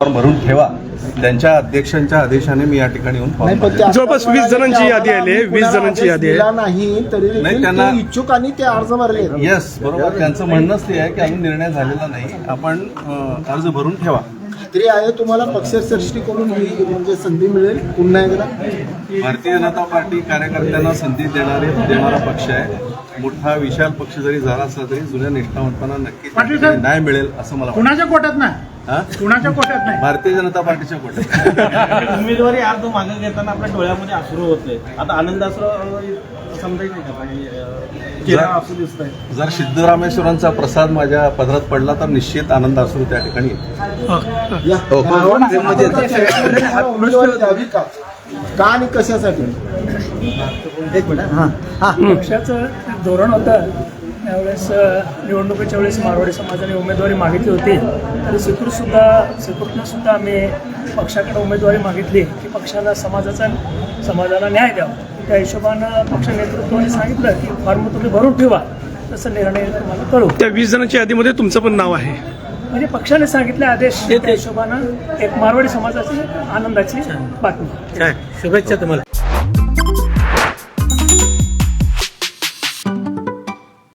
भरून ठेवा. त्यांच्या अध्यक्षांच्या आदेशाने मी या ठिकाणी येऊन फॉर्म भरले. जवळपास 20 जणांची यादी आली आहे. 20 जणांची यादी आहे. नाही तरी नाही, त्यांना इच्छुकांनी ते अर्ज भरले. येस, बरोबर. त्यांचं म्हणणंच ते आहे की अजून निर्णय झालेला नाही, आपण अर्ज भरून ठेवा. खात्री आहे तुम्हाला पक्षश्रेष्ठीकडून ही म्हणजे संधी मिळेल पुन्हा एकदा. भारतीय जनता पार्टी कार्यकर्त्यांना संधी देणारा पक्ष आहे. मोठा विशाल पक्ष जरी झाला असला तरी जुन्या निष्ठावंतांना नक्कीच न्याय मिळेल असं मला वाटतं. कुणाच्या कोट्यात नाही, कुणाच्या कोट्यात नाही, भारतीय जनता पार्टीच्या कोट्यात. उमेदवारी अर्ज मागे घेताना आपल्या डोळ्यामध्ये अश्रू होते. आता आनंदाश्रू समजायचं नाही का? चेहरा असू दिसतंय. जर सिद्धरामेश्वरांचा प्रसाद माझ्या पदरात पडला तर निश्चित आनंद असू त्या ठिकाणी येईल. उमेदवारी द्यावी का आणि कशासाठी? एक मिनिट. पक्षाचं धोरण होतं त्यावेळेस निवडणुकीच्या वेळेस मारवाडी समाजाने उमेदवारी मागितली होती. तर सेक्युरिटीनं सुद्धा आम्ही पक्षाकडे उमेदवारी मागितली की पक्षाला समाजाला न्याय द्यावा. त्या हिशोबानं पक्ष नेतृत्वाने सांगितलं की फॉर्म तुम्ही भरून ठेवा, तसं निर्णय तुम्हाला कळू. त्या 20 जणांच्या यादीमध्ये तुमचं पण नाव आहे. म्हणजे पक्षाने सांगितले आदेश, त्या हिशोबानं एक मारवाडी समाजाची आनंदाची बातमी. शुभेच्छा तुम्हाला.